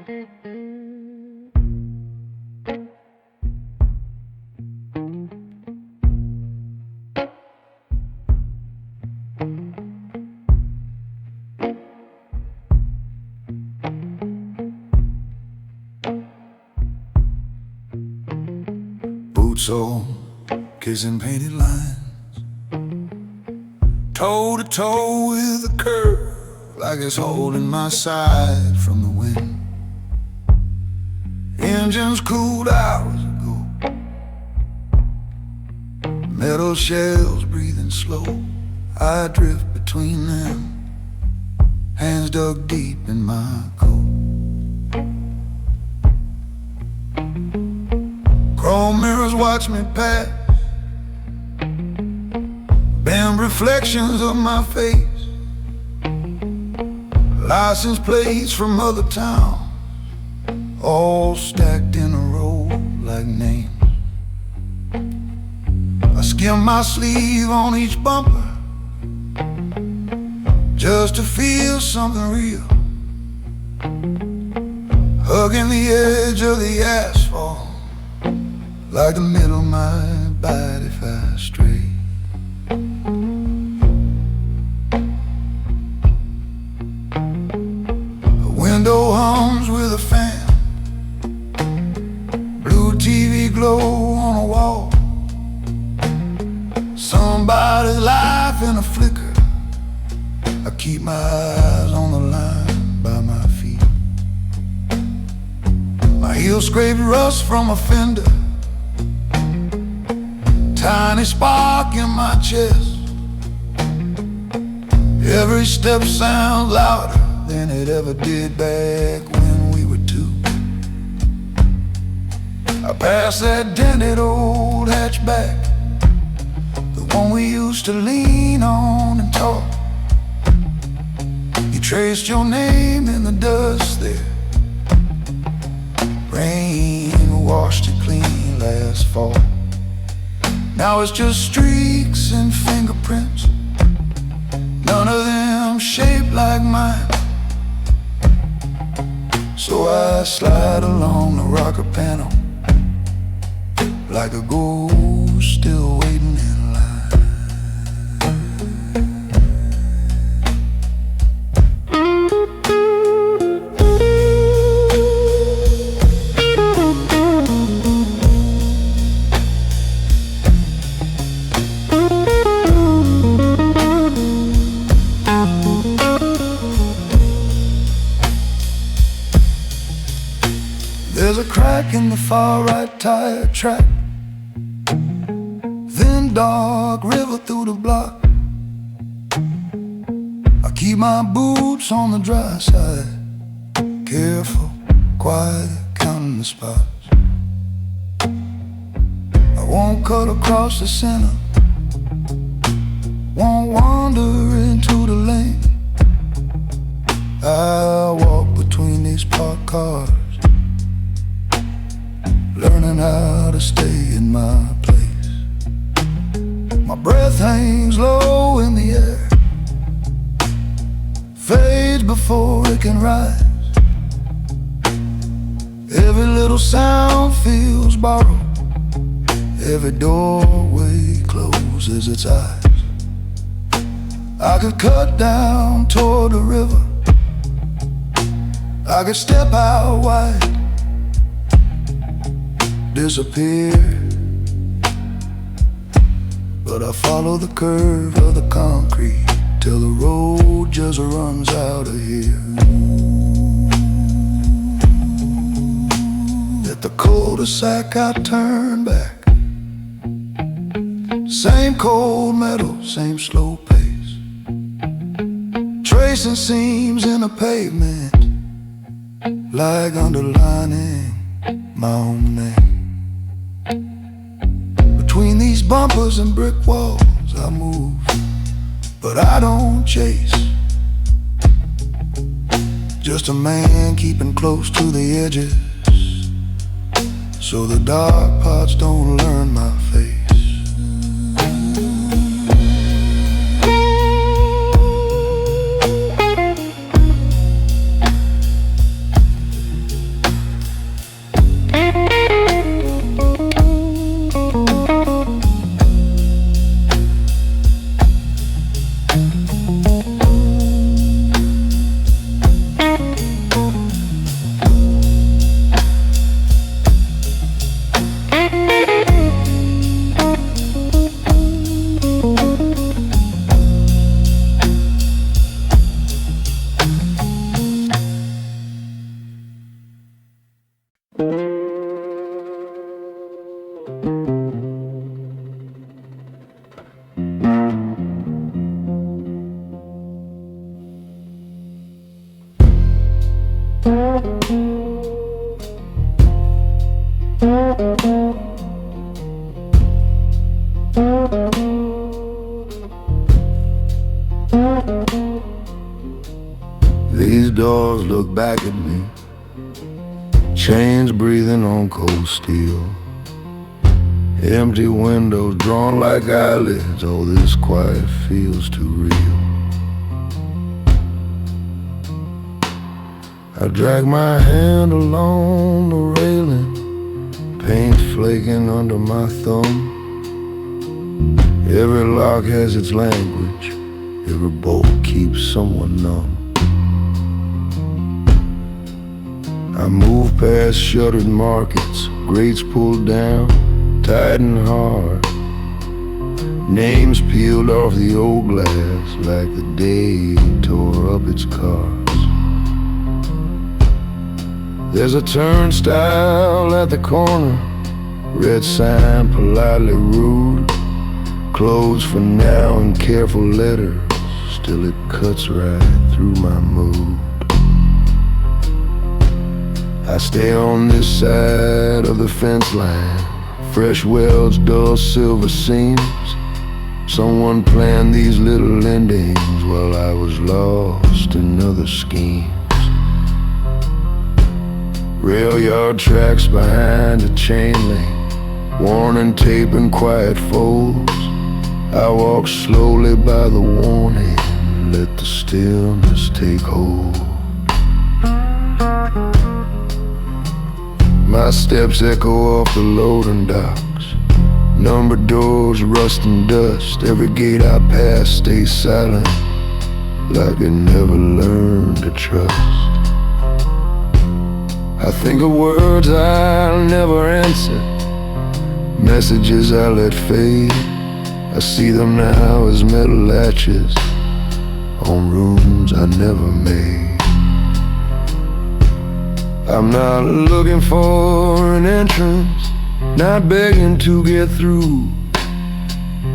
Boots on, kissing painted lines, toe to toe with the curve, like it's holding my side from the wind. Engines cooled hours ago, metal shells breathing slow. I drift between them, hands dug deep in my coat. Chrome mirrors watch me pass, bend reflections of my face. License plates from other towns, all stacked in a row like names. I skim my sleeve on each bumper just to feel something real, hugging the edge of the asphalt like the middle might bite if I stray. A window hums with a fan, blue TV glow on a wall, somebody's life in a flicker. I keep my eyes on the line by my feet. My heels scrape rust from a fender, tiny spark in my chest. Every step sounds louder than it ever did back when we were two. I pass that dented old hatchback, the one we used to lean on and talk. You traced your name in the dust there, rain washed it clean last fall. Now it's just streaks and fingerprints, none of them shaped like mine. So I slide along the rocker panel like a ghost still waiting in line. There's a crack in the far right tire track, then dark river through the block. I keep my boots on the dry side, careful, quiet, counting the spots. I won't cut across the center, won't wander into the lane. I walk between these parked cars, learning how to stay in my place. My breath hangs low in the air, fades before it can rise. Every little sound feels borrowed, every doorway closes its eyes. I could cut down toward the river, I could step out wide, disappear, but I follow the curve of the concrete till the road just runs out of here. At the cul-de-sac I turn back, same cold metal, same slow pace, tracing seams in the pavement like underlining my own name. Between these bumpers and brick walls I move, but I don't chase. Just a man keeping close to the edges, so the dark parts don't learn my face. These doors look back at me, chains breathing on cold steel, empty windows drawn like eyelids. Oh, this quiet feels too real. I drag my hand along the railing, paint flaking under my thumb. Every lock has its language, every bolt keeps someone numb. I move past shuttered markets, grates pulled down, tight and hard. Names peeled off the old glass like the day tore up its cars. There's a turnstile at the corner, red sign politely rude. Closed for now and careful letters, still it cuts right through my mood. I stay on this side of the fence line, fresh welds, dull silver seams. Someone planned these little endings while I was lost in other schemes. Rail yard tracks behind a chain link, warning tape and quiet folds. I walk slowly by the warning, let the stillness take hold. My steps echo off the loading docks, numbered doors, rust and dust. Every gate I pass stays silent, like it never learned to trust. I think of words I'll never answer, messages I let fade. I see them now as metal latches on rooms I never made. I'm not looking for an entrance, not begging to get through,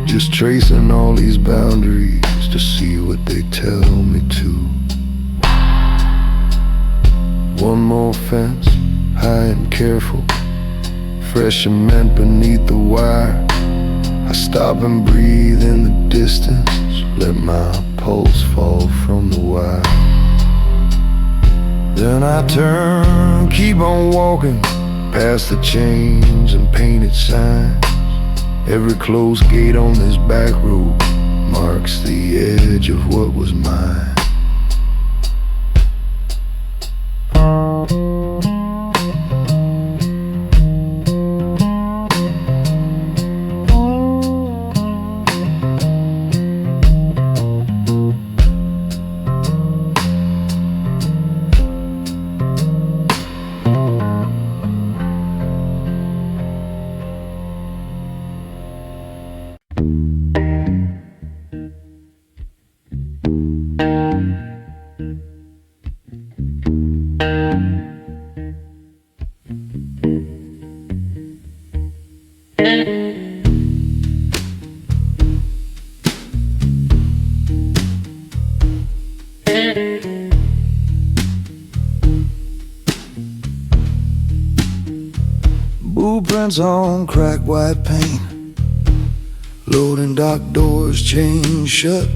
just tracing all these boundaries to see what they tell me to. One more fence, high and careful, fresh cement beneath the wire. I stop and breathe in the distance, let my pulse fall from the wire. Then I turn, keep on walking, past the chains and painted signs. Every closed gate on this back road marks the edge of what was mine. Blueprints on cracked white paint, loading dock doors chained shut.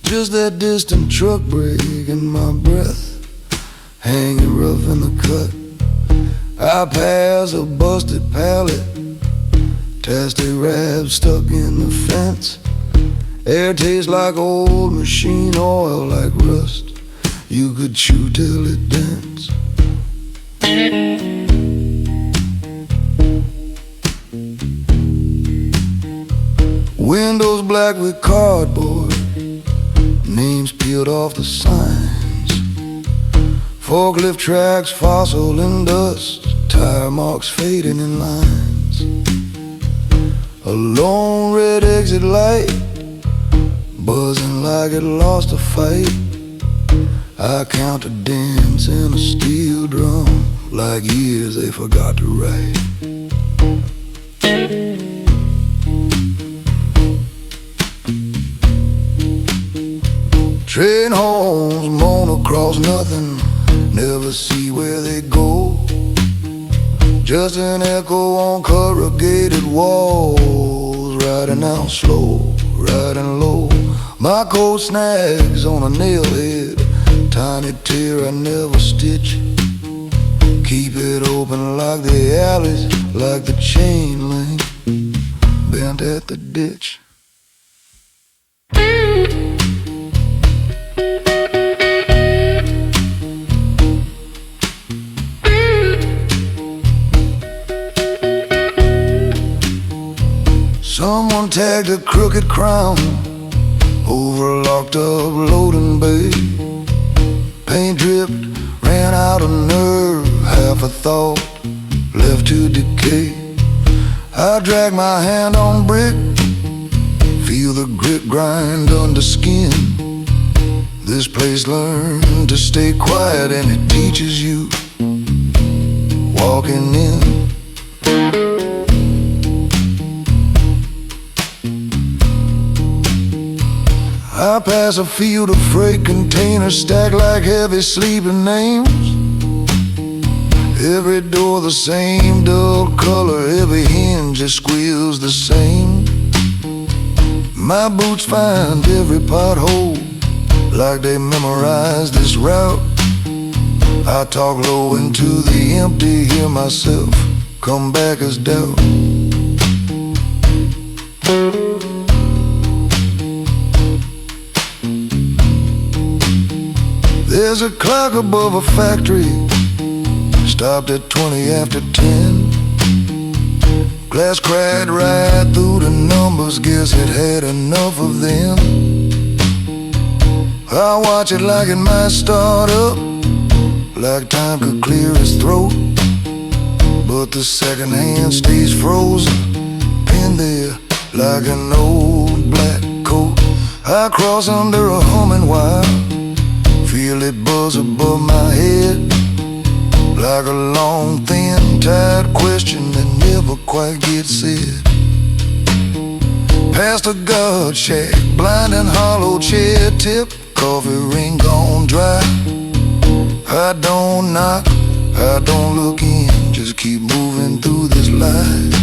Just that distant truck brake and my breath hanging rough in the cut. I pass a busted pallet, tasty wrap stuck in the fence. Air tastes like old machine oil, like rust you could chew till it dents. Windows black with cardboard, names peeled off the signs. Forklift tracks, fossil and dust, tire marks fading in lines. A lone red exit light, buzzing like it lost a fight. I count the dents in a steel drum, like years they forgot to write. Train horns moan across nothing, never never see where they go. Just an echo on corrugated walls, riding out slow, riding low. My coat snags on a nail head, tiny tear I never stitch. Keep it open like the alleys, like the chain link bent at the ditch. Someone tagged a crooked crown over a locked up loading bay. Paint dripped, ran out of nerve, half a thought left to decay. I drag my hand on brick, feel the grit grind under skin. This place learned to stay quiet and it teaches you walking in. I pass a field of freight containers stacked like heavy sleeping names. Every door the same dull color, every hinge that squeals the same. My boots find every pothole like they memorized this route. I talk low into the empty, hear myself come back as doubt. There's a clock above a factory, stopped at 20 after 10. Glass cracked right through the numbers, guess it had enough of them. I watch it like it might start up, like time could clear its throat. But the second hand stays frozen, pinned there like an old black coat. I cross under a humming wire, feel it buzz above my head, like a long, thin, tired question that never quite gets said. Past a guard shack, blind and hollow chair tip, coffee ring gone dry. I don't knock, I don't look in, just keep moving through this life.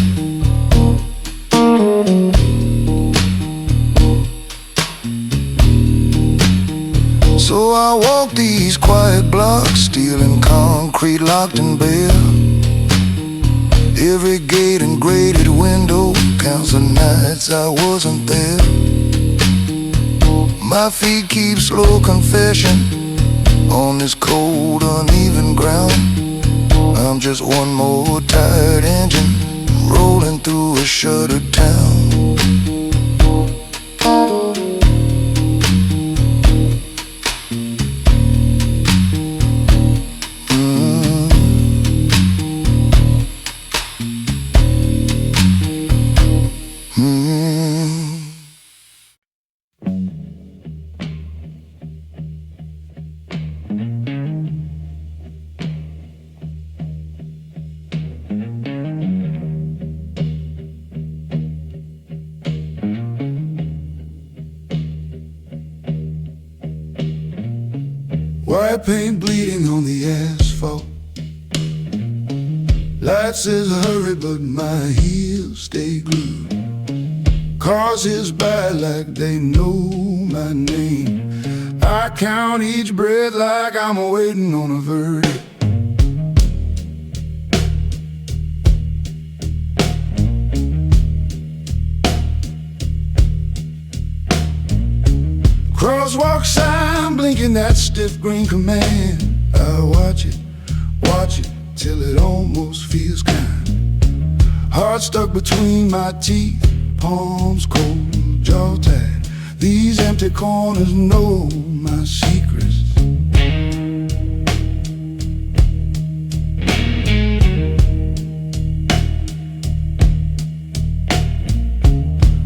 So I walk these quiet blocks, steel and concrete locked and bare. Every gate and grated window counts the nights I wasn't there. My feet keep slow confession on this cold, uneven ground. I'm just one more tired engine rolling through a shuttered town. White paint bleeding on the asphalt. Light says hurry, but my heels stay glued. Cars hiss by like they know my name. I count each breath like I'm waiting on a verdict. Crosswalk sign blinking that stiff green command. I watch it till it almost feels kind. Heart stuck between my teeth, palms cold, jaw tied. These empty corners know my secrets.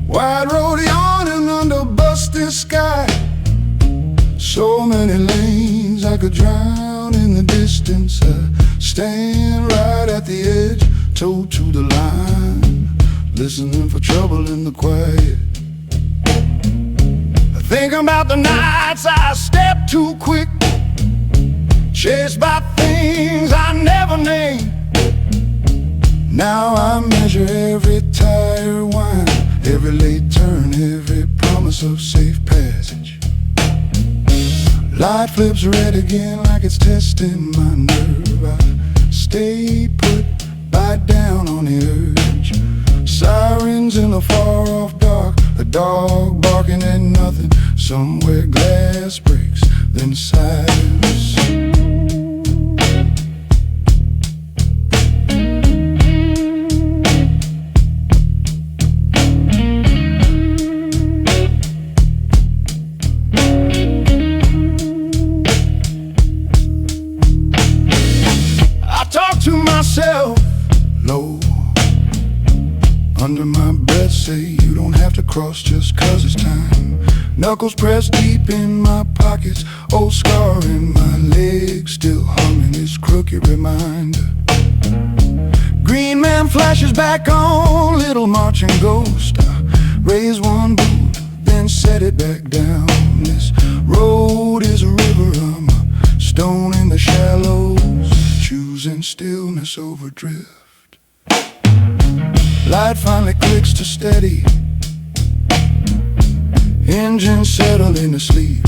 Wide road yawning under busting sky. So many lanes I could drown in the distance. I stand right at the edge, toe to the line, listening for trouble in the quiet. I think about the nights I stepped too quick, chased by things I never named. Now I measure every tire whine, every late turn, every promise of safe passage. Light flips red again like it's testing my nerve. I stay put, bite down on the urge. Sirens in the far off dark, a dog barking at nothing. Somewhere glass breaks, then silence. To myself, low, under my breath, say you don't have to cross just 'cause it's time. Knuckles pressed deep in my pockets, old scar in my legs, still humming this crooked reminder. Green man flashes back on, little marching ghost. I raise one boot, then set it back down. This road is a river, I'm a stone in the shallows, choosing stillness over drift. Light finally clicks to steady, engine settle into sleep.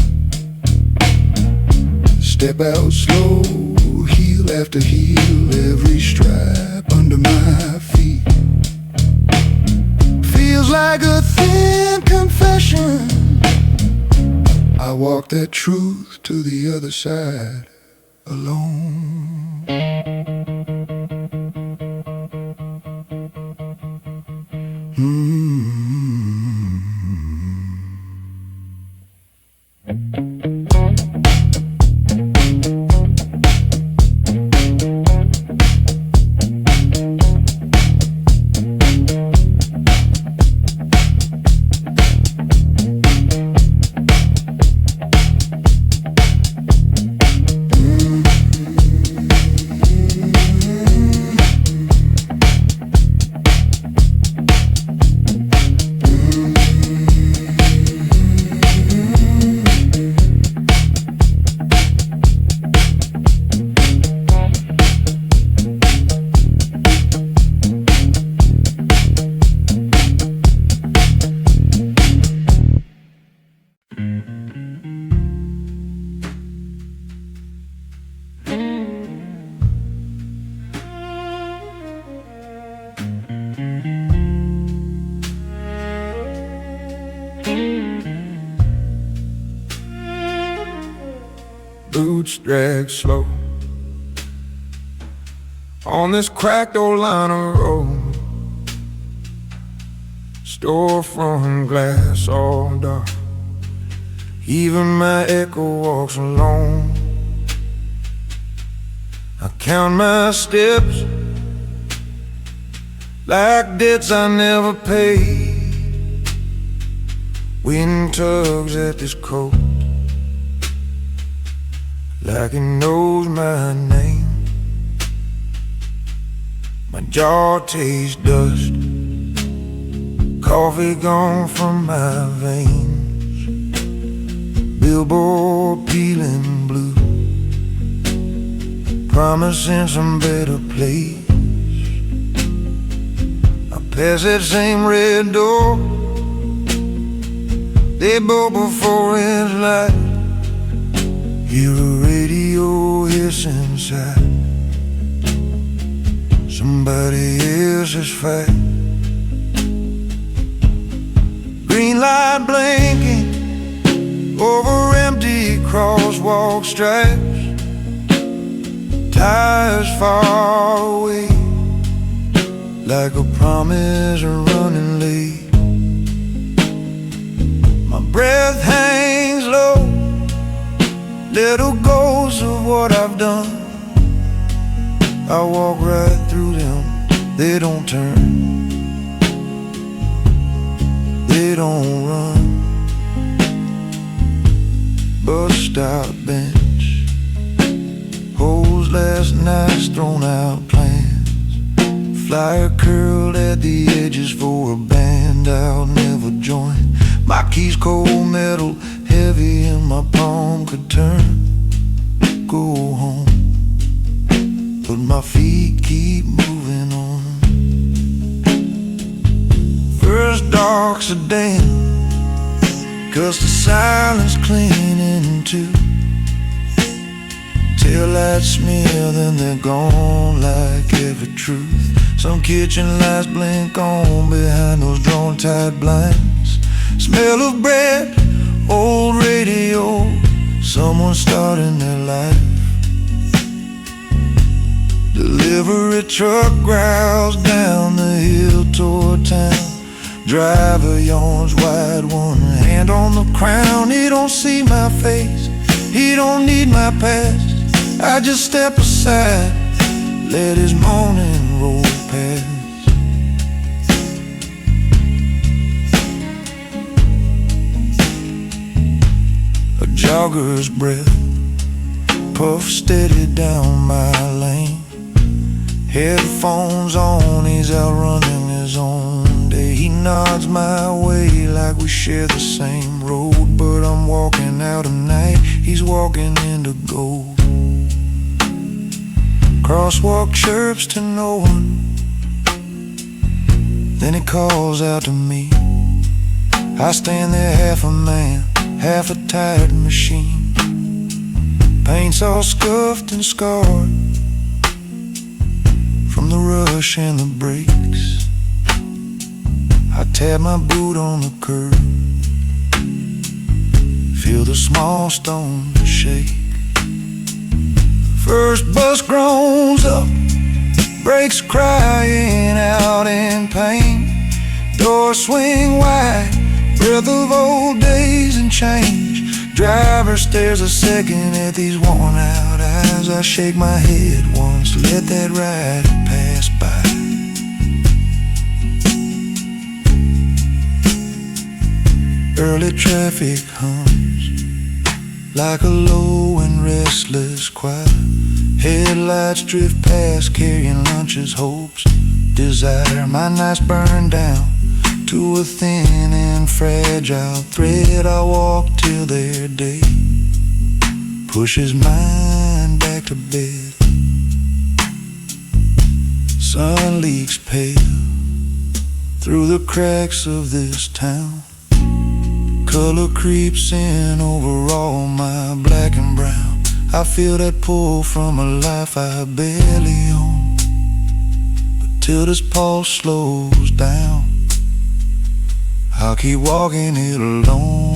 Step out slow, heel after heel, every strap under my feet. Feels like a thin confession. I walk that truth to the other side alone. Boots drag slow on this cracked old line of road. Storefront glass all dark, even my echo walks alone. I count my steps like debts I never paid. Wind tugs at this coat like it knows my name. My jaw tastes dust, coffee gone from my veins. Billboard peeling blue, promising some better place. I pass that same red door, they both before its light. Hear a radio hiss inside, somebody else's fight. Green light blinking over empty crosswalk stripes. Tires far away, like a promise running late. My breath hangs low, little ghosts of what I've done. I walk right through them, they don't turn, they don't run. Bus stop bench holds last night's thrown out plans. Flyer curled at the edges for a band I'll never join. My keys cold metal, heavy in my palm, could turn go home, but my feet keep moving on. First dark sedan, 'cause the silence cleaning too. Taillights smear, then they're gone like every truth. Some kitchen lights blink on behind those drawn tight blinds. Smell of bread, old radio, someone starting their life. Delivery truck growls down the hill toward town. Driver yawns wide, one hand on the crown. He don't see my face, he don't need my past. I just step aside, let his morning roll past. A jogger's breath puff steady down my lane. Headphones on, he's out running his own day. He nods my way like we share the same road, but I'm walking out of night, he's walking into gold. Crosswalk chirps to no one, then he calls out to me. I stand there half a man, half a tired machine. Paint's all scuffed and scarred from the rush and the brakes. I tap my boot on the curb, feel the small stones shake. First bus groans up, brakes crying out in pain. Doors swing wide, breath of old days and change. Driver stares a second at these worn out eyes. I shake my head once, let that ride pass by. Early traffic hums like a low and restless choir. Headlights drift past, carrying lunches, hopes, desire. My nights burn down to a thin and fragile thread. I walk till their day pushes mine back to bed. Sun leaks pale through the cracks of this town. Color creeps in over all my black and brown. I feel that pull from a life I barely own. But till this pulse slows down, I'll keep walking it alone.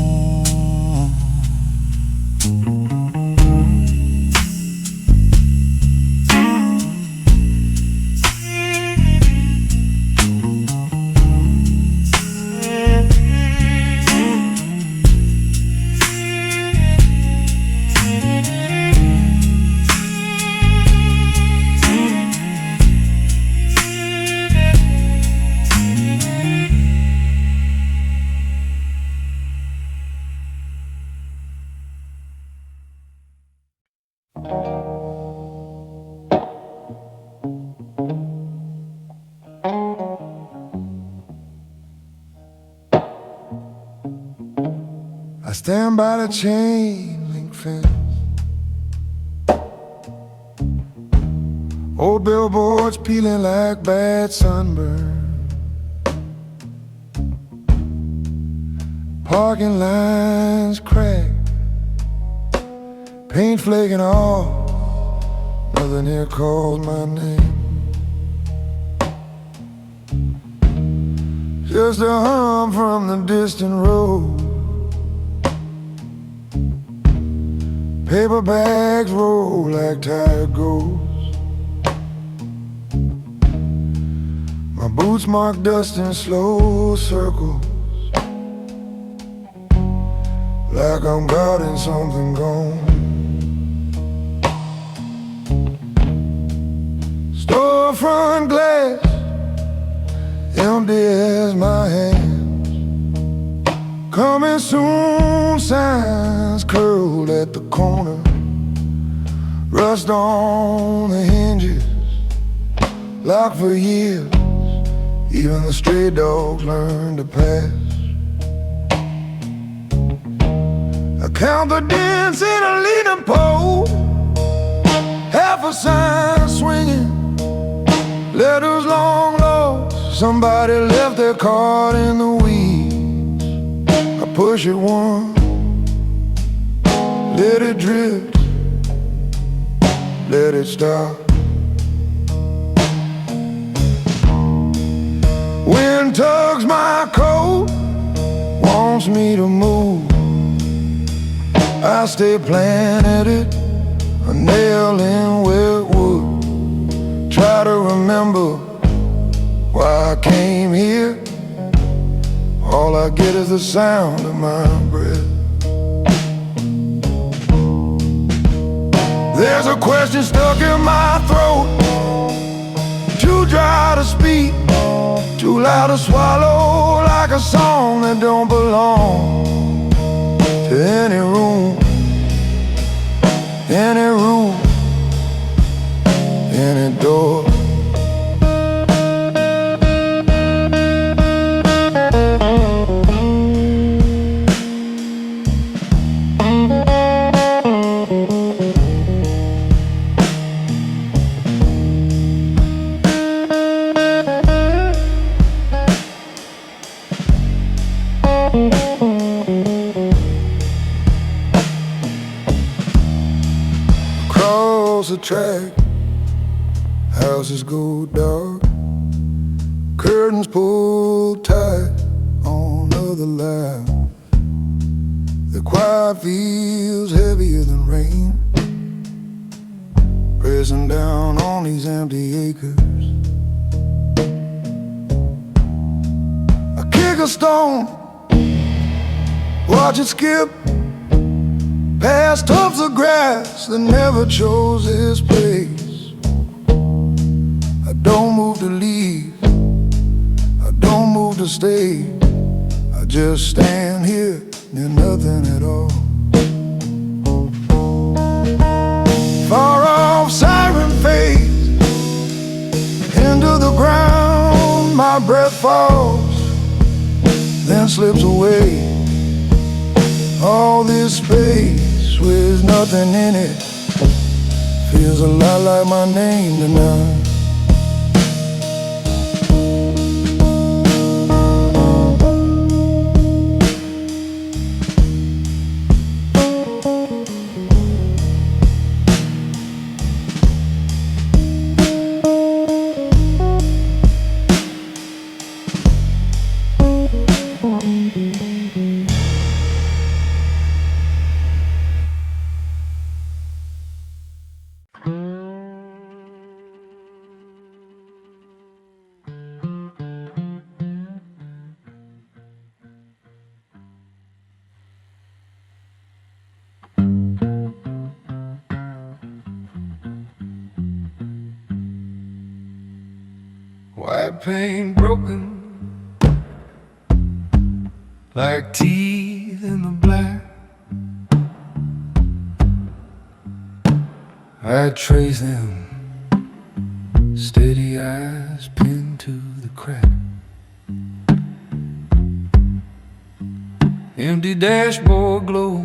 I stand by the chain link fence, old billboards peeling like bad sunburn, parking lines cracked, paint flaking off, nothing here calls my name. Just a hum from the distant road, paper bags roll like tired ghosts. My boots mark dust in slow circles, like I'm guarding something gone. Storefront glass, empty as my hands. Coming soon signs curled at the corner, rust on the hinges, locked for years. Even the stray dogs learn to pass. I count the dents in a leaning pole, left a sign swinging, letters long lost. Somebody left their card in the weeds. I push it once, let it drift, let it stop. Wind tugs my coat, wants me to move. I stay planted it, a nail in wet wood. Try to remember why I came here. All I get is the sound of my breath. There's a question stuck in my throat, too dry to speak, too loud to swallow, like a song that don't belong to any room, any room, any door. Across the track, houses go dark, curtains pulled tight on other lives. The quiet feels heavier than rain, pressing down on these empty acres. I kick a stone, watch it skip past tufts of grass that never chose its place. I don't move to leave, I don't move to stay. I just stand here near nothing at all. Far off siren fades into the ground. My breath falls, then slips away. All this space with nothing in it feels a lot like my name tonight. White paint broken like teeth in the black. I trace them, steady eyes pinned to the crack. Empty dashboard glow,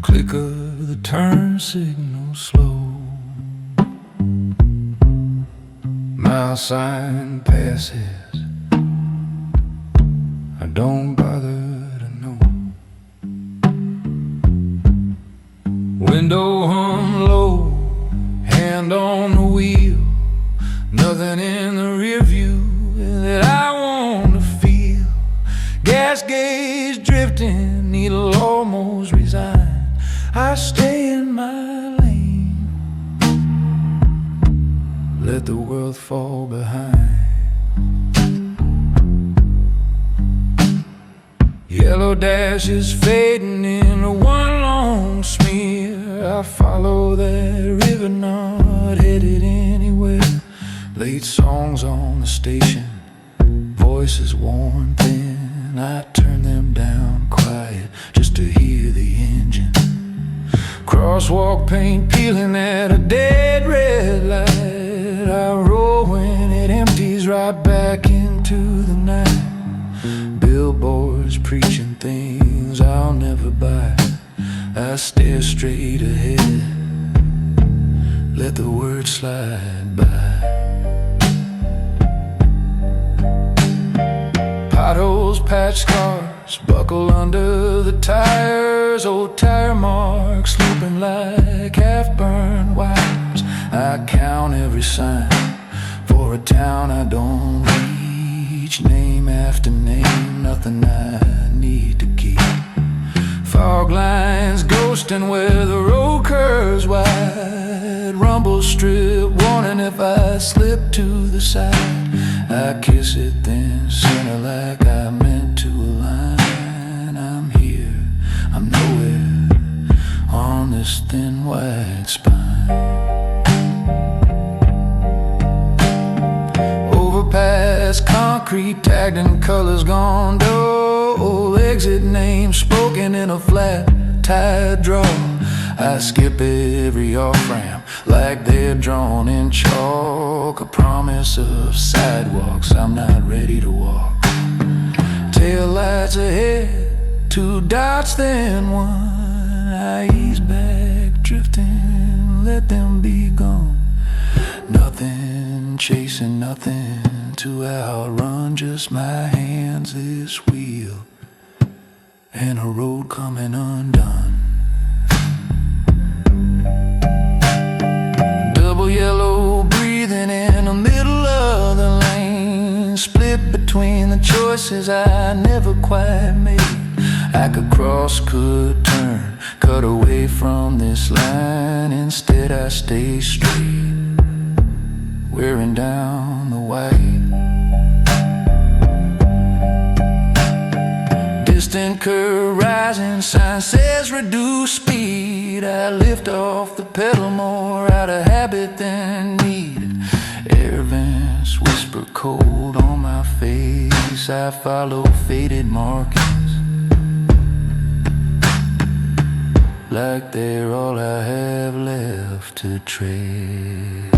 click of the turn signal slow. Mile sign passes, I don't bother to know. Window hum low, hand on the wheel. Nothing in the rear view that I want to feel. Gas gauge drifting, needle almost resigned. I stay in my lane, let the world fall behind. Yellow dashes fading into one long smear. I follow that river, not headed anywhere. Late songs on the station, voices worn thin. I turn them down quiet just to hear the engine. Crosswalk paint peeling at a dead red light. I roll when it empties right back into the night. Billboards preaching things I'll never buy. I stare straight ahead, road slide by. Potholes, patch scars, buckle under the tires, old tire marks looping like half-burned wires. I count every sign for a town I don't reach, name after name, nothing I need to keep. Fog lines ghosting where the road curves wide, rumble strip warning if I slip to the side. I kiss it then center like I meant to align. I'm here, I'm nowhere on this thin white spine. Overpass concrete tagged in colors gone dull, exit name spoken in a flat tide draw. I skip every off-ramp like they're drawn in chalk, a promise of sidewalks I'm not ready to walk. Tail lights ahead, 2 dots then 1. I ease back, drifting, let them be gone. Nothing chasing, nothing to outrun, just my hands, this wheel, and a road coming undone. Double yellow breathing in the middle of the lane, split between the choices I never quite made. I could cross, could turn, cut away from this line. Instead I stay straight, wearing down the white. Distant curve rising, sign says reduce speed. I lift off the pedal more out of habit than need. Air vents whisper cold on my face. I follow faded markings like they're all I have left to trace.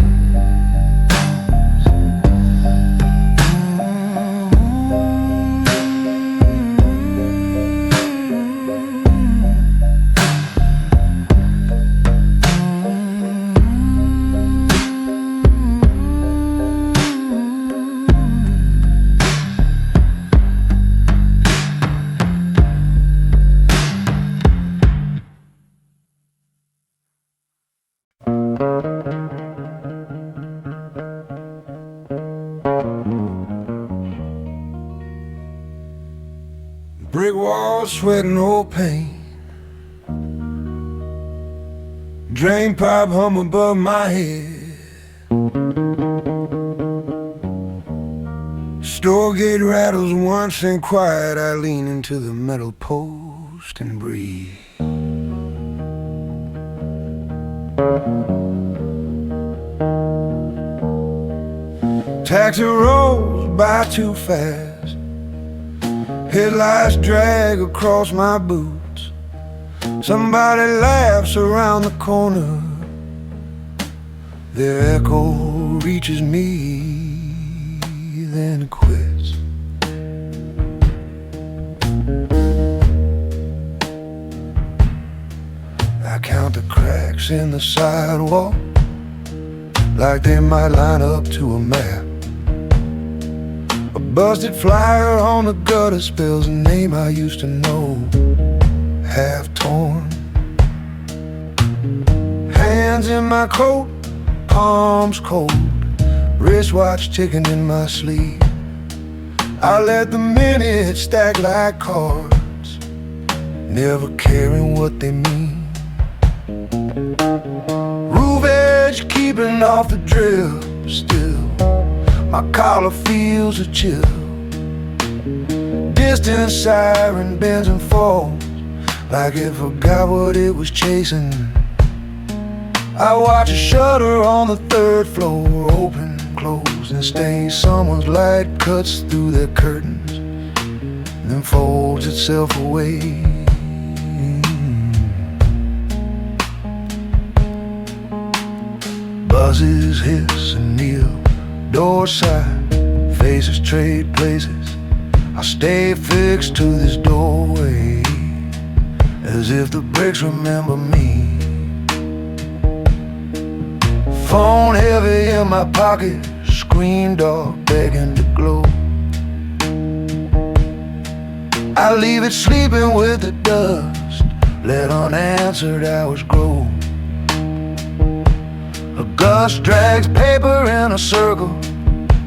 Brick walls, sweat and old paint. Drain pipe hum above my head. Store gate rattles once and quiet. I lean into the metal post and breathe. Taxi rolls by too fast. Headlights drag across my boots. Somebody laughs around the corner. Their echo reaches me, then quits. I count the cracks in the sidewalk like they might line up to a map. A busted flyer on the gutter spells a name I used to know, half torn. Hands in my coat, palms cold, wristwatch ticking in my sleeve. I let the minutes stack like cards, never caring what they mean. Roof edge keeping off the drip still. My collar feels a chill. Distant siren bends and falls like it forgot what it was chasing. I watch a shutter on the 3rd floor open, close, and stain. Someone's light cuts through their curtains, then folds itself away. Buzzes hiss and kneel, doors side, faces trade places. I stay fixed to this doorway, as if the bricks remember me. Phone heavy in my pocket, screen door begging to glow. I leave it sleeping with the dust, let unanswered hours grow. A gust drags paper in a circle,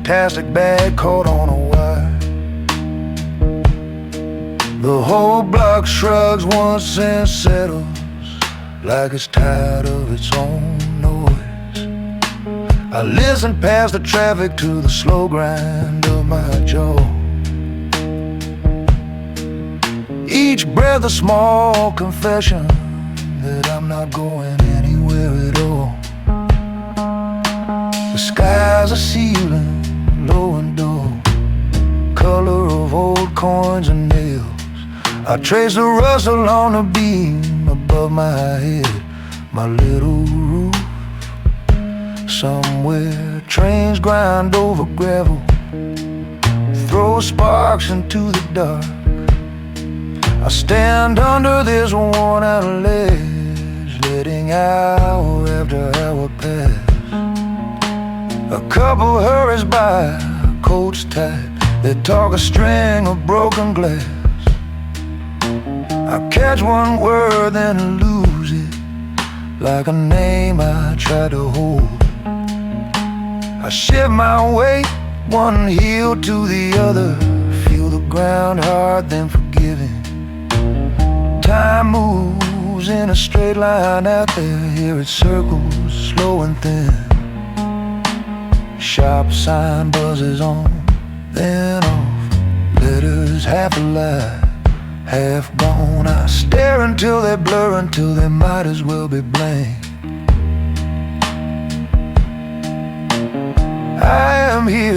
plastic bag caught on a wire. The whole block shrugs once and settles like it's tired of its own noise. I listen past the traffic to the slow grind of my jaw. Each breath a small confession that I'm not going anywhere at all. The sky's a ceiling, low and dull, color of old coins and nails. I trace the rustle on the beam above my head, my little roof. Somewhere trains grind over gravel, throw sparks into the dark. I stand under this worn out ledge, letting hour after hour pass. A couple hurries by, coats tight, they talk a string of broken glass. I catch one word then lose it, like a name I try to hold. I shift my weight, one heel to the other, feel the ground hard then forgiving. Time moves in a straight line out there, here it circles slow and thin. Sharp sign buzzes on, then off, letters half alive, half gone. I stare until they blur, until they might as well be blank. I am here,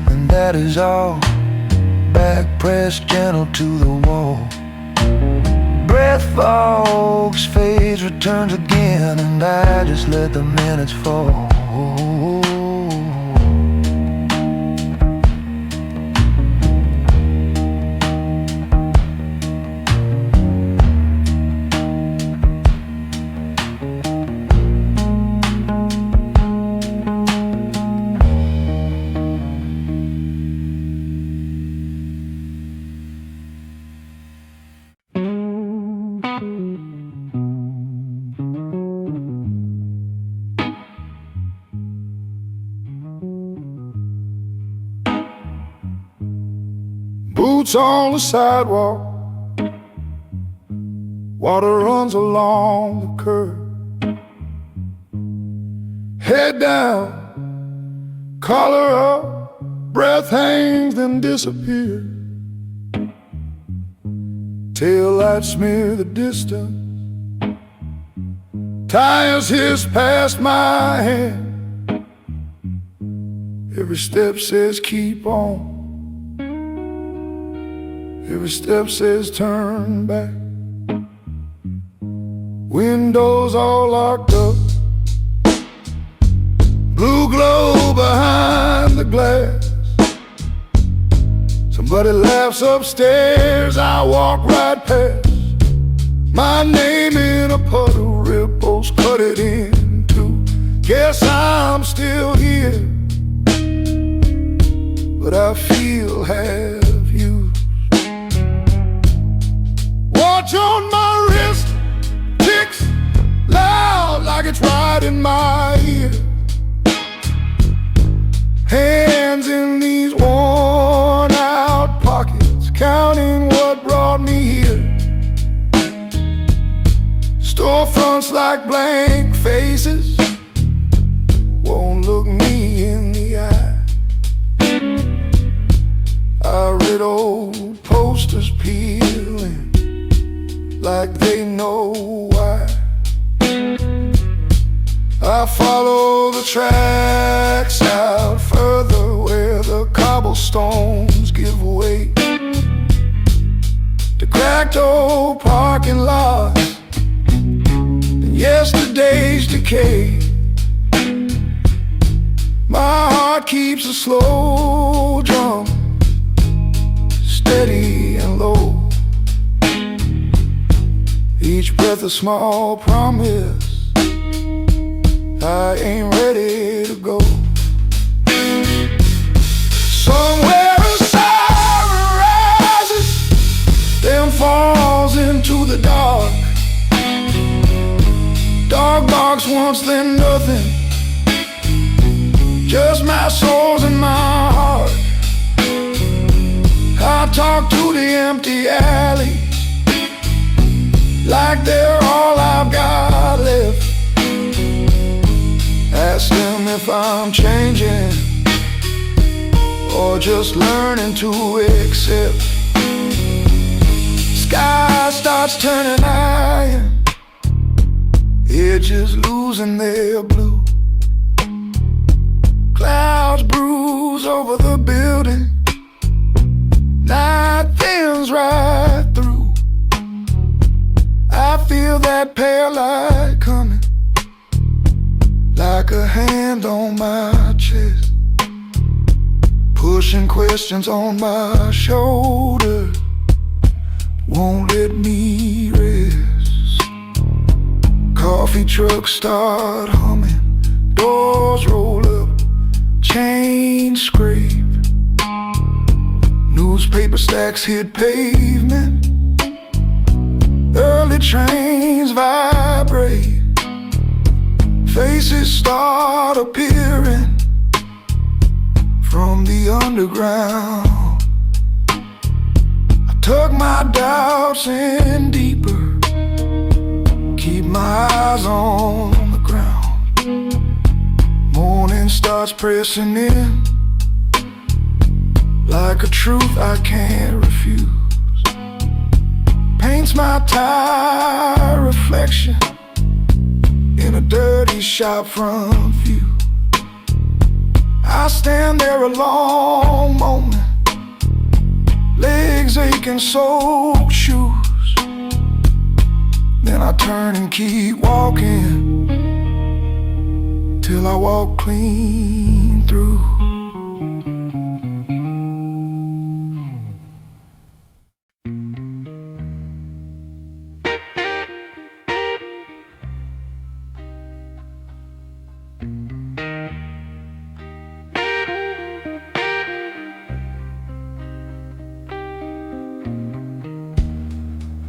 and that is all. Back pressed gentle to the wall. Breath fogs, fades, returns again, and I just let the minutes fall. Boots on the sidewalk, water runs along the curb. Head down, collar up, breath hangs then disappears. Tail lights smear the distance, tires hiss past my hand. Every step says keep on, every step says turn back. Windows all locked up, blue glow behind the glass. Somebody laughs upstairs, I walk right past. My name in a puddle, ripples cut it in two. Guess I'm still here, but I feel half used. Watch on my wrist ticks loud like it's right in my ear. Hands in these worn out pockets, counting what brought me here. Storefronts like blank faces, won't look me in the eye. I read old posters peeling like they know why. I follow the tracks out further where the cobblestones give way to cracked old parking lots and yesterday's decay. My heart keeps a slow drum, steady and low. Each breath a small promise I ain't ready to go. Somewhere a siren rises, then falls into the dark. Dark box once, then nothing, just my soul's in my heart. I talk to the empty alley like they're all I've got left. Ask them if I'm changing or just learning to accept. Sky starts turning iron, edges losing their blue. Clouds bruise over the building, night thins right through. I feel that pale light coming, like a hand on my chest, pushing questions on my shoulder, won't let me rest. Coffee trucks start humming, doors roll up, chains scrape. Newspaper stacks hit pavement, early trains vibrate. Faces start appearing from the underground. I tuck my doubts in deeper, keep my eyes on the ground. Morning starts pressing in, like a truth I can't refuse. Paints my tired reflection in a dirty shop front view. I stand there a long moment, legs aching, soaked shoes. Then I turn and keep walking till I walk clean through.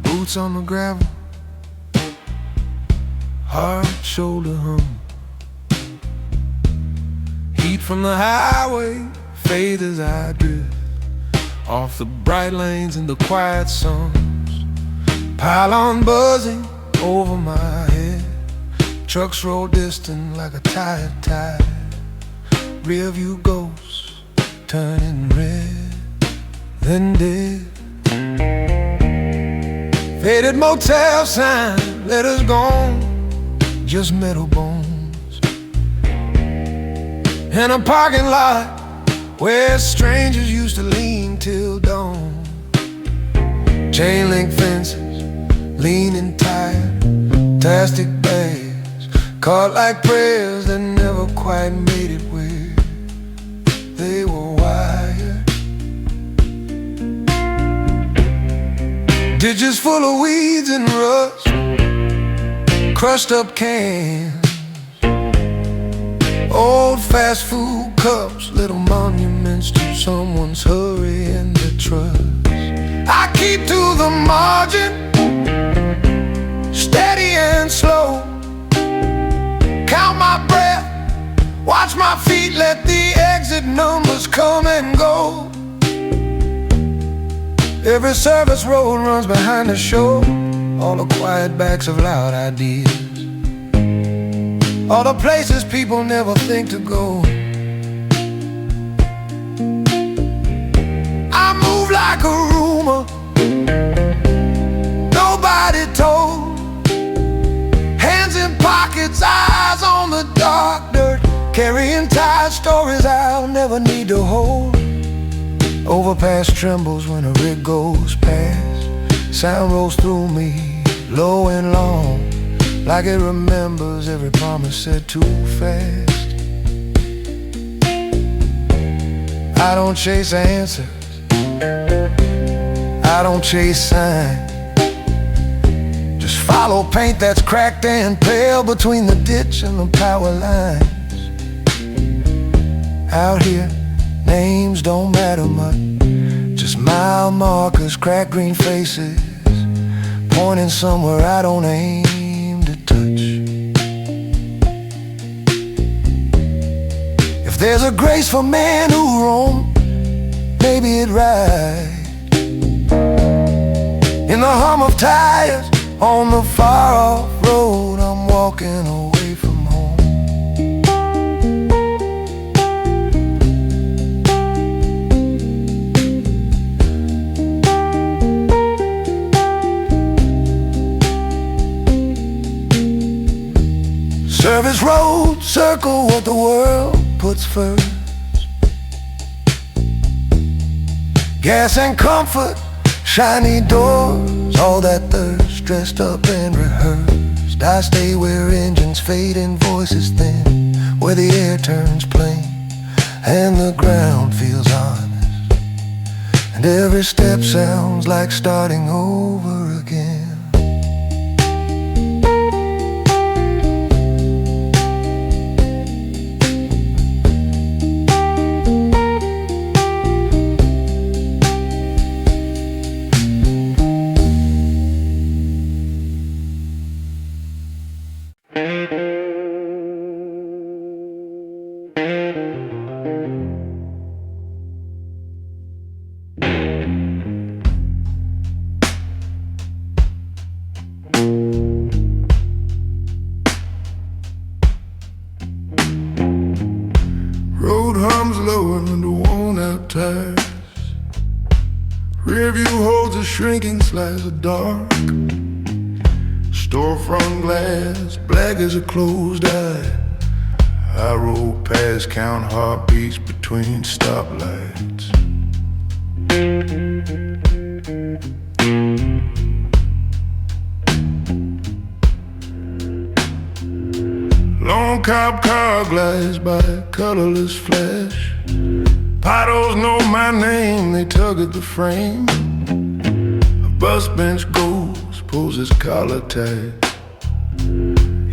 Boots on the gravel, hard shoulder hum. Heat from the highway fades as I drift off the bright lanes and the quiet songs. Pylon buzzing over my head, trucks roll distant like a tired tide. Rear view ghosts turning red, then dead. Faded motel sign, letters gone, just metal bones. In a parking lot where strangers used to lean till dawn. Chain link fences, leaning tired, plastic bags, caught like prayers that never quite made it where they were wired. Ditches full of weeds and rust, crushed up cans, old fast food cups, little monuments to someone's hurry and their trust. I keep to the margin, steady and slow, count my breath, watch my feet, let the exit numbers come and go. Every service road runs behind the show, all the quiet backs of loud ideas, all the places people never think to go. I move like a rumor nobody told, hands in pockets, eyes on the dark dirt, carrying tired stories I'll never need to hold. Overpass trembles when a rig goes past, sound rolls through me, low and long, like it remembers every promise said too fast. I don't chase answers, I don't chase signs, just follow paint that's cracked and pale between the ditch and the power lines. Out here, names don't matter much, just mile markers, cracked green faces, pointing somewhere I don't aim to touch. If there's a graceful man who roam, maybe it rides in the hum of tires on the far-off road. I'm walking away from home. Service road, circle what the world puts first. Gas and comfort, shiny doors, all that thirst, dressed up and rehearsed. I stay where engines fade and voices thin, where the air turns plain and the ground feels honest, and every step sounds like starting over again. Road hums low under worn-out tires. Rearview holds a shrinking slice of dark. Storefront glass, black as a closed eye. I roll past, count heartbeats between stoplights. Long cop car glides by, colorless flash. Potholes know my name, they tug at the frame. A bus bench goes, pulls his collar tight.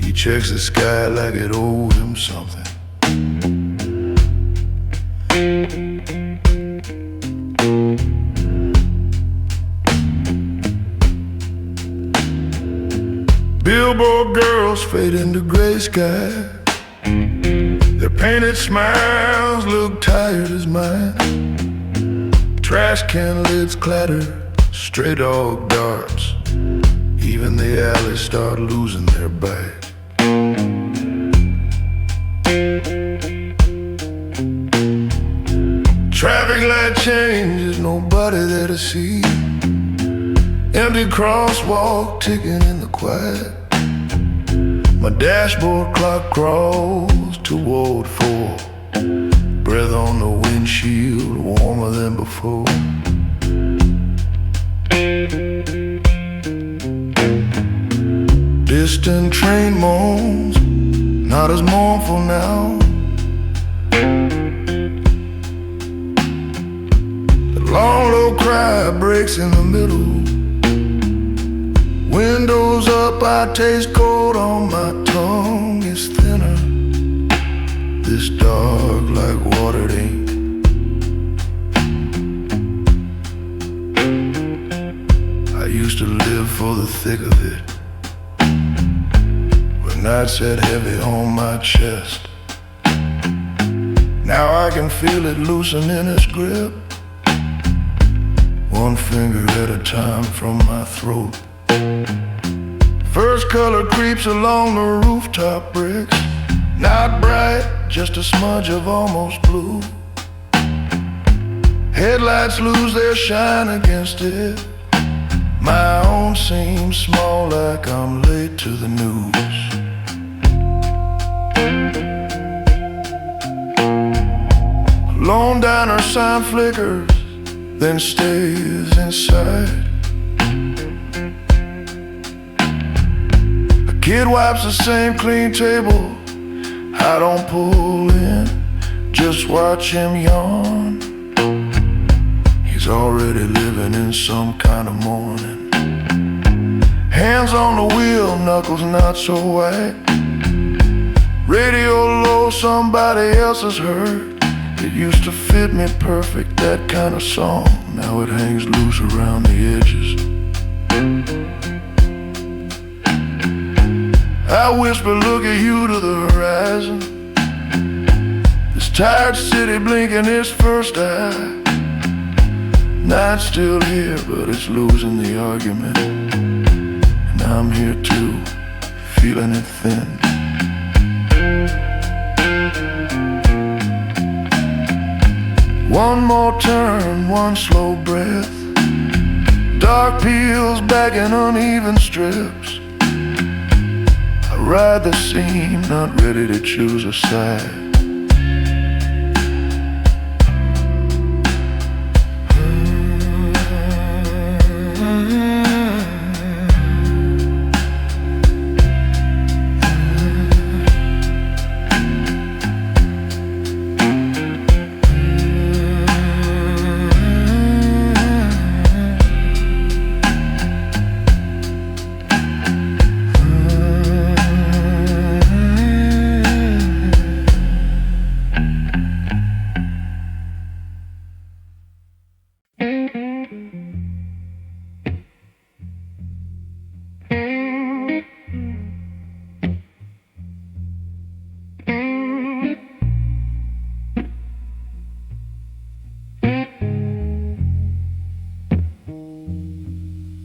He checks the sky like it owed him something. Billboard girls fade into gray sky. Their painted smiles look tired as mine. Trash can lids clatter, stray dog darts. Even the alleys start losing their bite. Traffic light changes, nobody there to see. Empty crosswalk ticking in the quiet. My dashboard clock crawls toward 4. Breath on the windshield, warmer than before. Distant train moans, not as mournful now. The long low cry breaks in the middle. Windows up, I taste cold on my tongue. It's thinner, this dark like watered ink. I used to live for the thick of it, when nights sat heavy on my chest. Now I can feel it loosening its grip, one finger at a time from my throat. First color creeps along the rooftop bricks. Not bright, just a smudge of almost blue. Headlights lose their shine against it. My own seems small, like I'm late to the news. Lone diner sign flickers, then stays inside. A kid wipes the same clean table. I don't pull in, just watch him yawn. He's already living in some kind of mourning. Hands on the wheel, knuckles not so white. Radio low, somebody else has heard. It used to fit me perfect, that kind of song. Now it hangs loose around the edges. I whisper, look at you to the horizon. This tired city blinking its first eye. Night's still here, but it's losing the argument. And I'm here too, feeling it thin. One more turn, one slow breath. Dark peels back in uneven strips. I ride the seam, not ready to choose a side.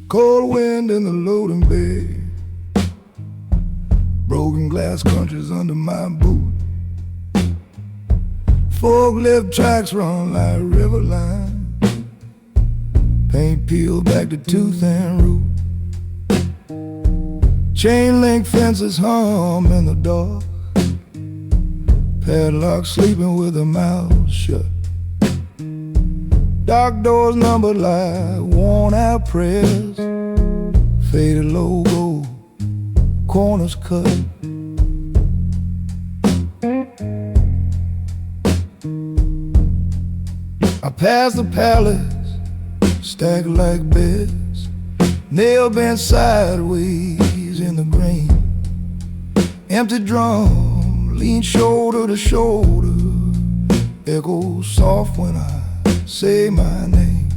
Cold wind in the loading bay. Broken glass crunches under my boot. Forklift tracks run like river line. Paint peeled back to tooth and root. Chain link fences hum in the dark. Padlock sleeping with their mouths shut. Dark doors numbered like worn out prayers. Faded logo, corners cut. I pass the pallets, stacked like beds. Nail bent sideways in the grain. Empty drum, lean shoulder to shoulder. Echoes soft when I say my name.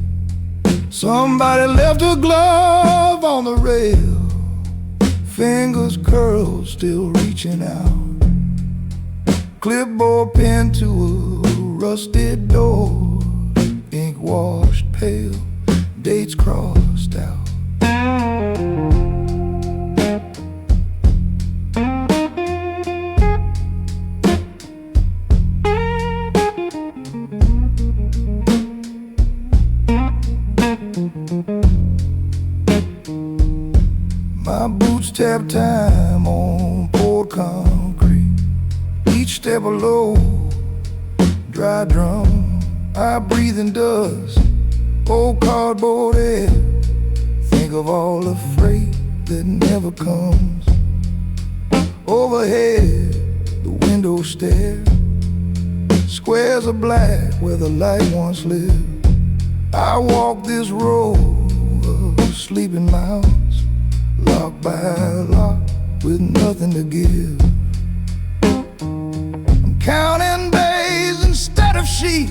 Somebody left a glove on the rail. Fingers curled, still reaching out. Clipboard pinned to a rusted door. Ink washed pale, dates crossed out. My boots tap time on poured concrete. Each step a load, dry drum. I breathe in dust, old cardboard air. Think of all the freight that never comes. Overhead, the window stare. Squares of black where the light once lived. I walk this road of sleeping mouths, lock by lock with nothing to give. I'm counting days instead of sheep.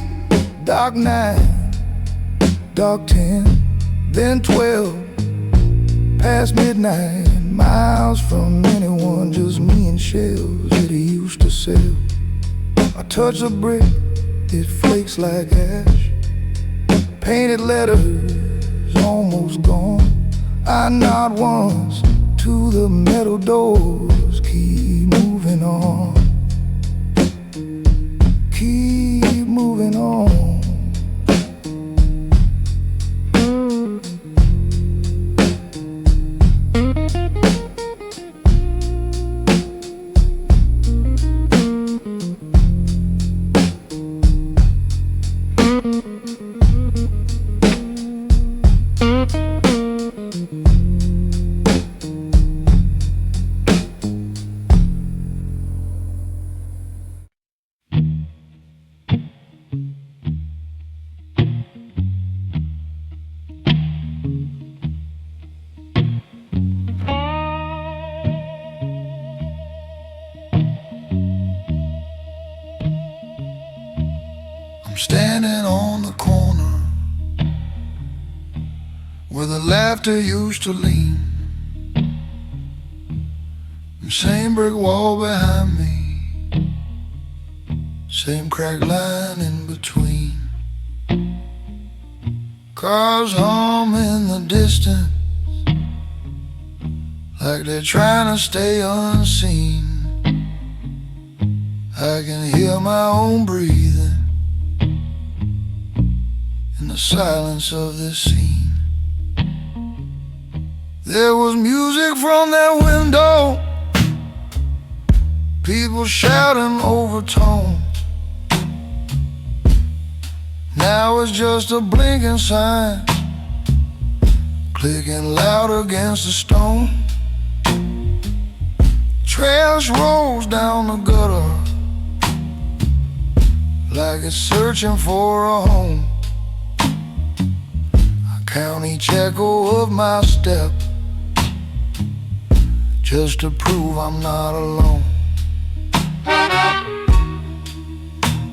Dark 9, dark 10, then 12, past midnight. Miles from anyone, just me and shells that he used to sell. I touch a brick, it flakes like ash. Painted letters almost gone. I nod once to the metal doors. Keep moving on. Keep moving on. standing on the corner where the laughter used to lean. Same brick wall behind me, same cracked line in between. Cars hum in the distance like they're trying to stay unseen. I can hear my own breathing in the silence of this scene. There was music from that window, people shouting overtones. Now it's just a blinking sign, clicking loud against the stone. Trash rolls down the gutter like it's searching for a home. I count each echo of my step just to prove I'm not alone.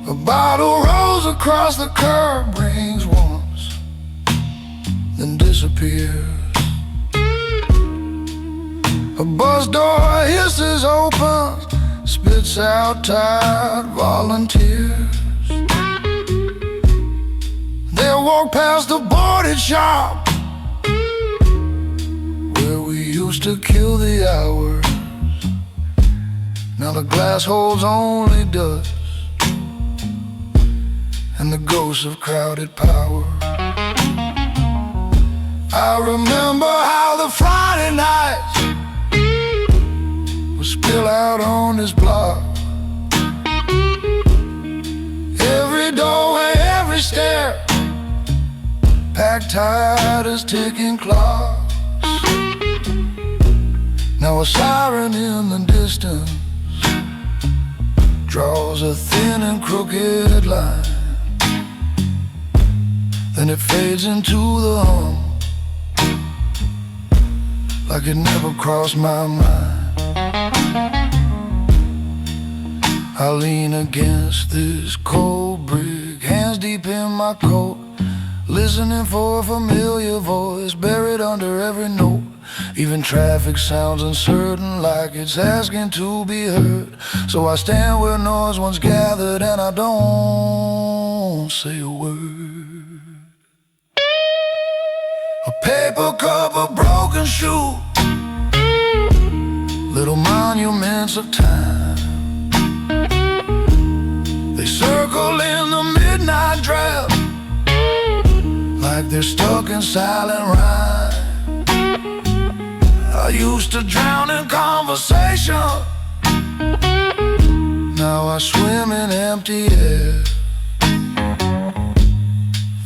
A bottle rolls across the curb, rings once, then disappears. A bus door hisses open, spits out tired volunteers. They'll walk past the boarded shop where we used to kill the hours. Now the glass holds only dust and the ghosts of crowded power. I remember how the Friday nights would spill out on this block. Every doorway, every stair, packed tight as ticking clocks. Now a siren in the distance draws a thin and crooked line, then it fades into the hum like it never crossed my mind. I lean against this cold brick, hands deep in my coat, listening for a familiar voice buried under every note. Even traffic sounds uncertain, like it's asking to be heard. So I stand where noise once gathered and I don't say a word. A paper cup, a broken shoe, little monuments of time. They circle in the midnight draft like they're stuck in silent rhyme. I used to drown in conversation, now I swim in empty air.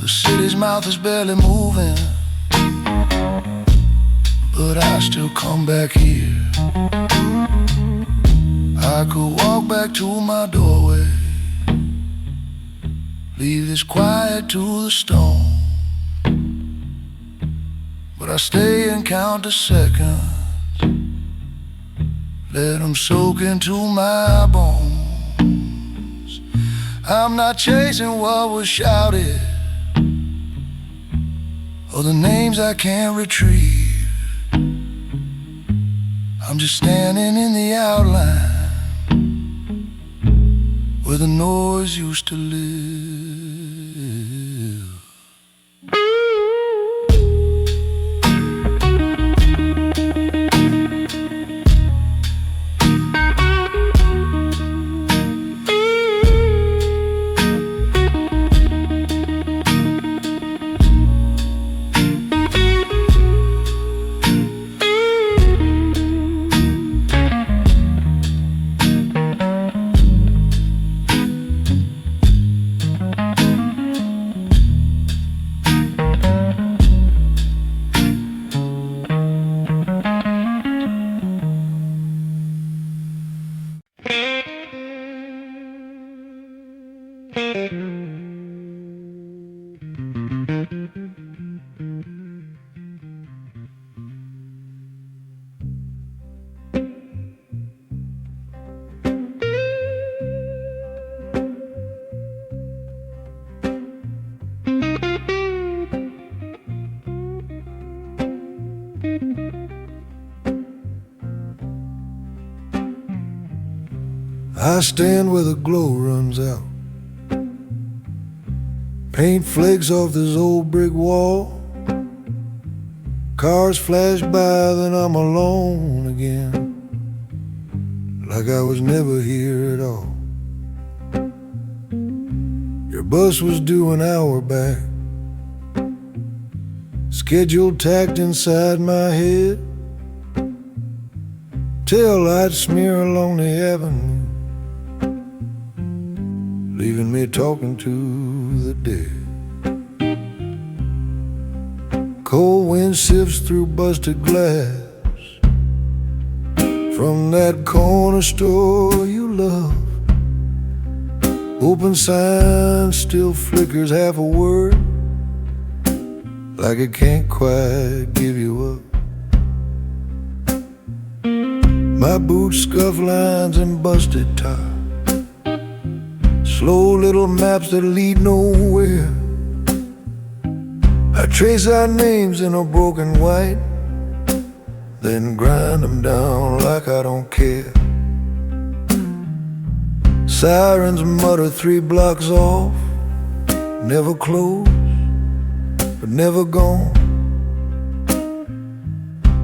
The city's mouth is barely moving, but I still come back here. I could walk back to my doorway, leave this quiet to the stone, but I stay and count the seconds, let them soak into my bones. I'm not chasing what was shouted or the names I can't retrieve. I'm just standing in the outline where the noise used to live. I stand where the glow runs out. Paint flakes off this old brick wall. Cars flash by, then I'm alone again, like I was never here at all. Your bus was due an hour back. Schedule tacked inside my head. Tail lights smear along the avenue, leaving me talking to the dead. Cold wind sifts through busted glass from that corner store you love. Open sign still flickers half a word, like it can't quite give you up. My boots scuff lines and busted top, slow little maps that lead nowhere. I trace our names in a broken white, then grind them down like I don't care. Sirens mutter 3 blocks off, never close, but never gone.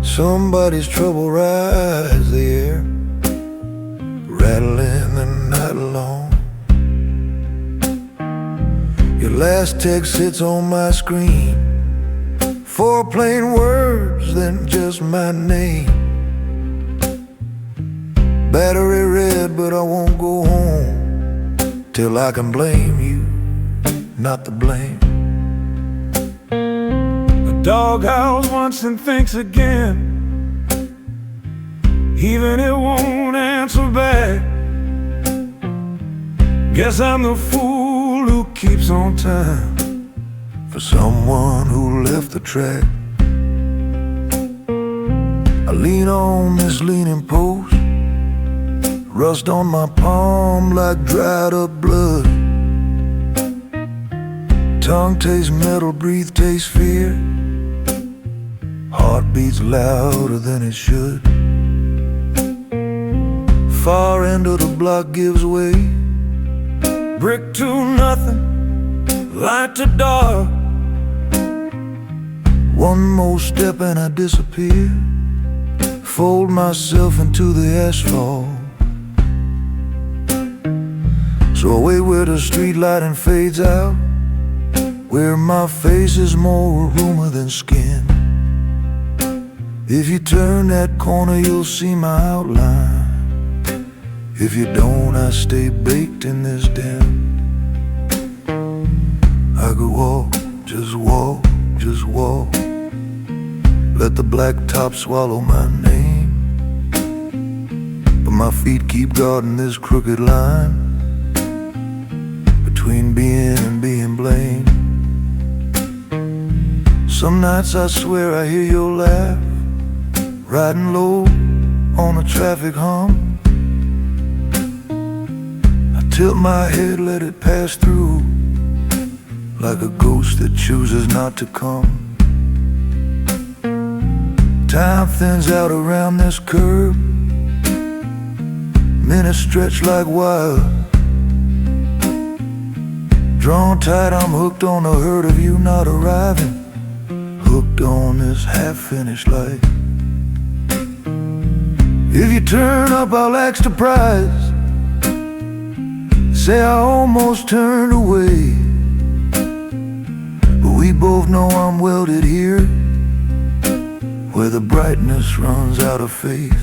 Somebody's trouble rides the air, rattling the night long. Your last text sits on my screen, 4 plain words, then just my name. Battery red, but I won't go home till I can blame you, not the blame. A dog howls once and thinks again, even it won't answer back. Guess I'm the fool who keeps on time for someone who left the track. I lean on this leaning post, rust on my palm like dried up blood. Tongue tastes metal, breathe tastes fear. Heart beats louder than it should. Far end of the block gives way, brick to nothing, light to dark. One more step and I disappear, fold myself into the asphalt. So away where the street lighting fades out, where my face is more rumor than skin. If you turn that corner you'll see my outline. If you don't, I stay baked in this den. I could walk, just walk, just walk. Let the black top swallow my name, but my feet keep guarding this crooked line between being and being blamed. Some nights I swear I hear your laugh, riding low on a traffic hum. I tilt my head, let it pass through, like a ghost that chooses not to come. Time thins out around this curve, minutes stretch like wire. Drawn tight, I'm hooked on the hurt of you not arriving, hooked on this half-finished life. If you turn up, I'll act surprised, say I almost turned away, but we both know I'm welded here, where the brightness runs out of faith.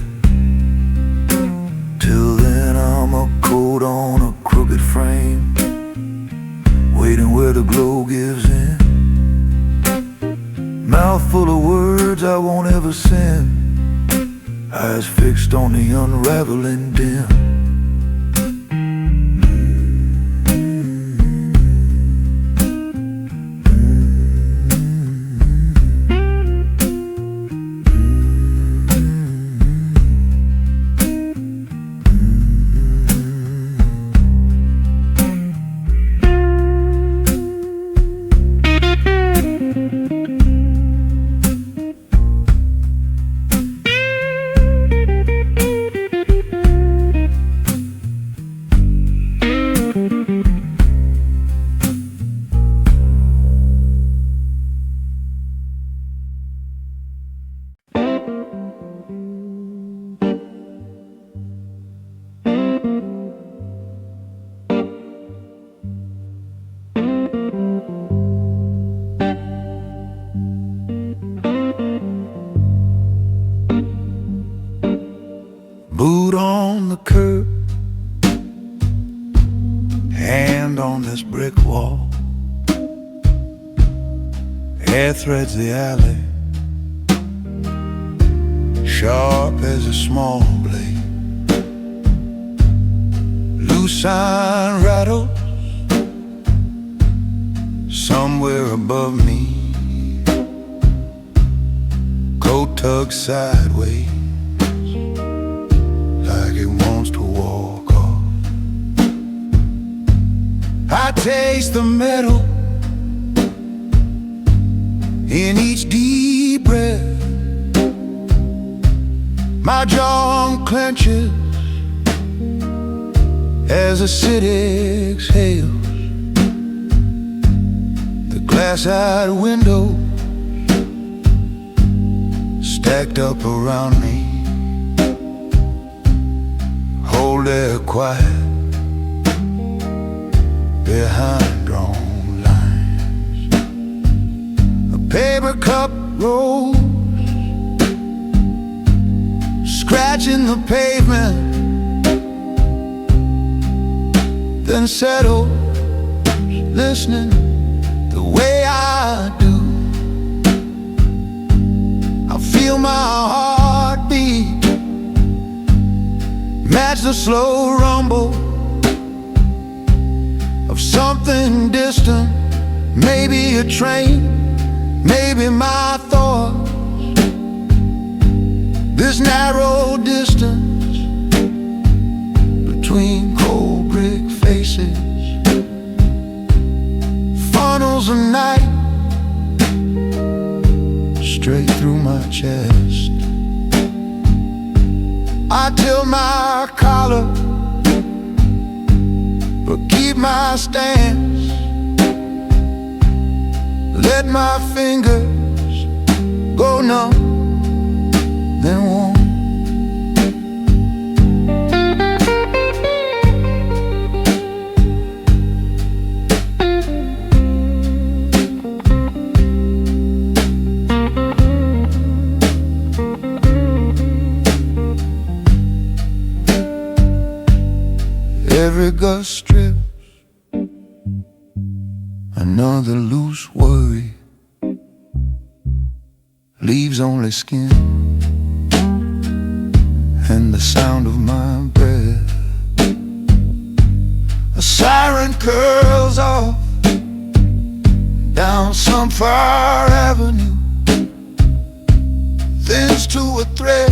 Till then I'm a coat on a crooked frame, waiting where the glow gives in. Mouth full of words I won't ever send, eyes fixed on the unraveling dim. on this brick wall. Air threads the alley, sharp as a small blade. Loose sign rattles somewhere above me. Coat tugs sideways like it wants to walk off. I taste the metal in each deep breath. My jaw unclenches as the city exhales. The glass-eyed windows stacked up around me hold their quiet behind drawn lines. A paper cup rolls, scratching the pavement, then settles, listening the way I do. I feel my heart beat match the slow rumble of something distant. Maybe a train, maybe my thoughts. This narrow distance between cold brick faces funnels a night straight through my chest. I tilt my collar but keep my stance. Let my fingers go numb, then warm. Every gust strips another loose worry, leaves only skin and the sound of my breath. A siren curls off down some far avenue, thins to a thread,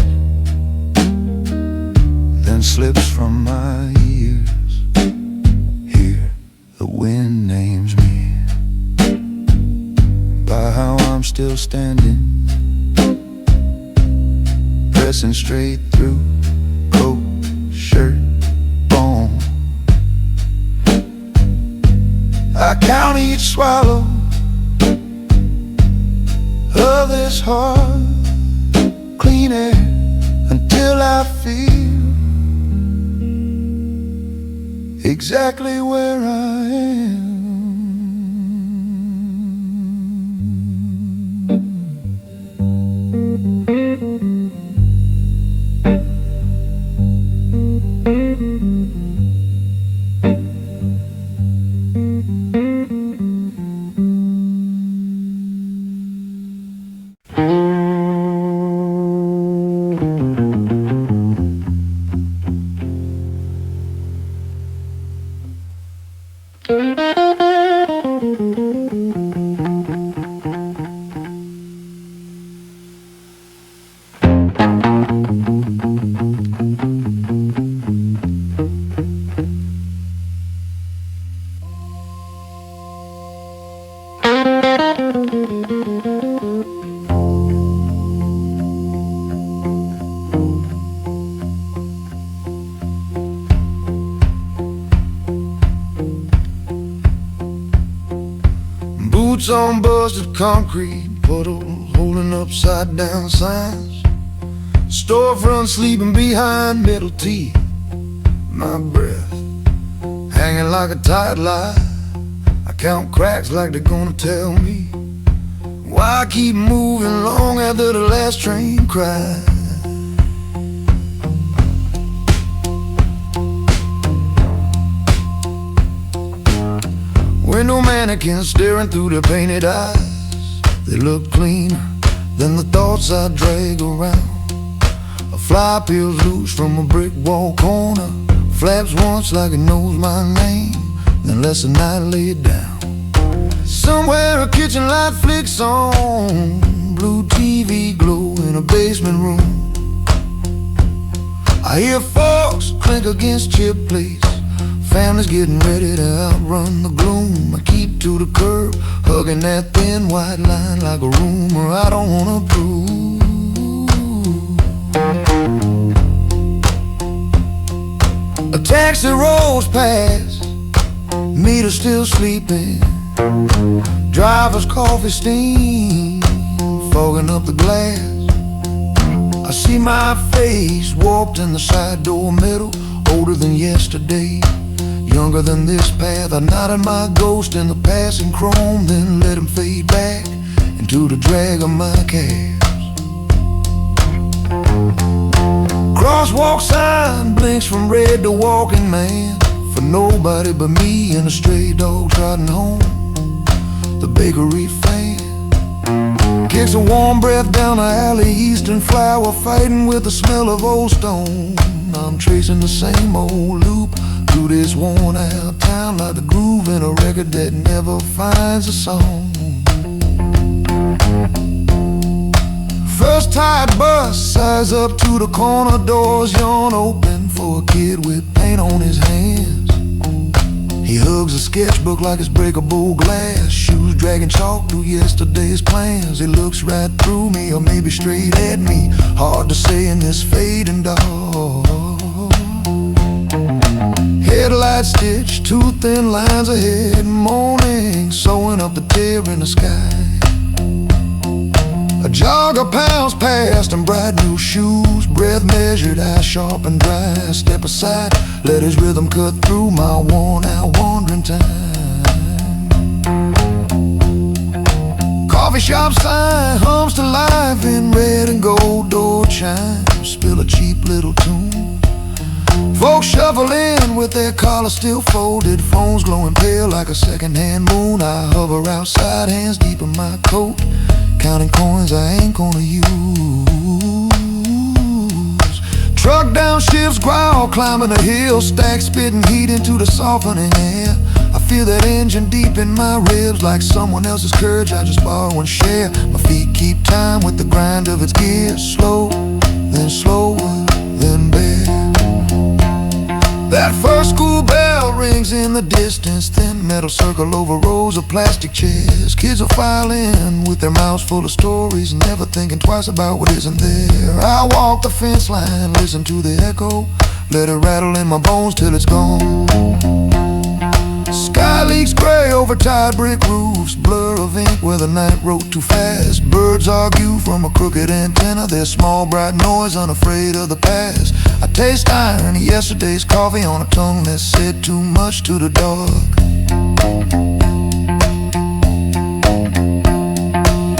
then slips from my ears. Here the wind names me by how I'm still standing, pressing straight through coat, shirt, bone. I count each swallow of this hard, clean air until I feel exactly where I am. Boots on busted concrete, puddles holding upside down signs, storefront sleeping behind metal teeth. My breath hanging like a tight lie. I count cracks like they're gonna tell me why I keep moving long after the last train cries. Window mannequins staring through their painted eyes. They look cleaner than the thoughts I drag around. A fly peels loose from a brick wall corner, flaps once like it knows my name, then lets the night lay it down. Somewhere a kitchen light flicks on, blue TV glow in a basement room. I hear forks clink against chip plates, families getting ready to outrun the gloom. I keep to the curb, hugging that thin white line like a rumor I don't wanna prove. A taxi rolls past, meter still sleeping, driver's coffee steam fogging up the glass. I see my face warped in the side door middle, older than yesterday, younger than this path. I nodded my ghost in the passing chrome, then let him fade back into the drag of my calves. Crosswalk sign blinks from red to walking man, for nobody but me and a stray dog trotting home. The bakery fan kicks a warm breath down the alley, eastern flower fighting with the smell of old stone. I'm tracing the same old loop through this worn out town, like the groove in a record that never finds a song. First tired bus size up to the corner, doors yawn open for a kid with paint on his hands. He hugs a sketchbook like it's breakable glass, shoes dragging chalk through yesterday's plans. He looks right through me, or maybe straight at me, hard to say in this fading dark. Headlight stitch, two thin lines ahead, morning sewing up the tear in the sky. A jogger pounds past in bright new shoes, breath measured, eyes sharp and dry. Step aside, let his rhythm cut through my worn out wandering time. Coffee shop sign hums to life in red and gold door chimes, spill a cheap little tune. Folks shuffle in with their collars still folded, phones glowing pale like a second-hand moon. I hover outside, hands deep in my coat, counting coins I ain't gonna use. Truck down shifts growl, climbing a hill, stack spitting heat into the softening air. I feel that engine deep in my ribs, like someone else's courage I just borrow and share. My feet keep time with the grind of its gears, slow, then slower, then bare. That first school bell rings in the distance, thin metal circle over rows of plastic chairs. Kids will file in with their mouths full of stories, never thinking twice about what isn't there. I walk the fence line, listen to the echo, let it rattle in my bones till it's gone. Sky leaks gray over tired brick roofs, blur of ink where the night wrote too fast. Birds argue from a crooked antenna, their small bright noise unafraid of the past. I taste irony, yesterday's coffee on a tongue that said too much to the dark.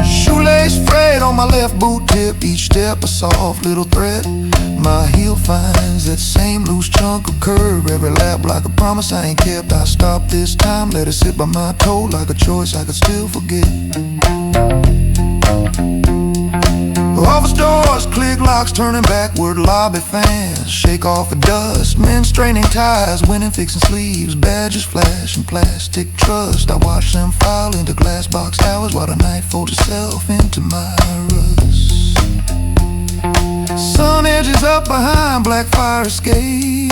Shoelace frayed on my left boot tip, each step a soft little thread. My heel finds that same loose chunk of curb, every lap like a promise I ain't kept. I stop this time, let it sit by my toe like a choice I could still forget. Office doors click, locks turning backward, lobby fans shake off the dust. Men straining ties, winning fixing sleeves, badges flash and plastic trust. I watch them file into glass box towers while the night folds itself into my rust. Sun edges up behind black fire escape,